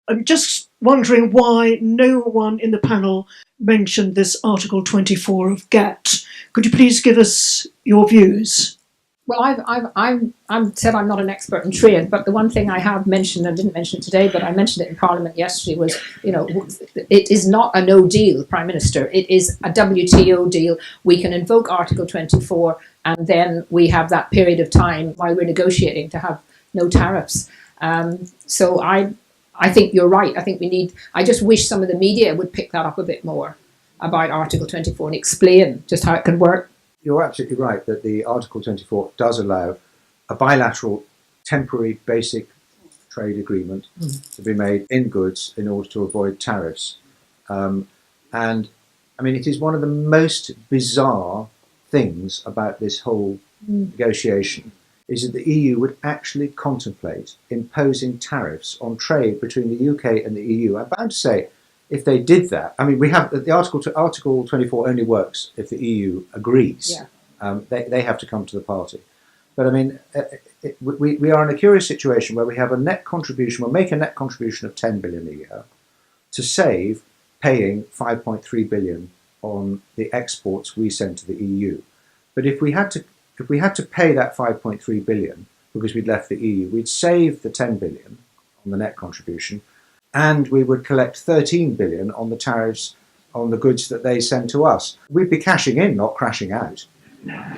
I'm just wondering why no one in the panel mentioned this Article 24 of GATT. Could you please give us your views? Well, I've said I'm not an expert in trade, but the one thing I have mentioned, and didn't mention it today, but I mentioned it in Parliament yesterday, was, it is not a no deal, Prime Minister. It is a WTO deal. We can invoke Article 24, and then we have that period of time while we're negotiating to have no tariffs. So I think you're right. I just wish some of the media would pick that up a bit more about Article 24 and explain just how it can work. You're absolutely right that the Article 24 does allow a bilateral, temporary, basic trade agreement to be made in goods in order to avoid tariffs. And I mean, it is one of the most bizarre things about this whole negotiation is that the EU would actually contemplate imposing tariffs on trade between the UK and the EU. I'm bound to say, if they did that, I mean, we have the Article 24 only works if the EU agrees. Yeah. They have to come to the party. But I mean, we are in a curious situation where we have a net contribution. We'll make a net contribution of 10 billion a year to save paying 5.3 billion on the exports we send to the EU. But if we had to pay that 5.3 billion because we'd left the EU, we'd save the 10 billion on the net contribution, and we would collect 13 billion on the tariffs on the goods that they send to us. We'd be cashing in, not crashing out. Yeah.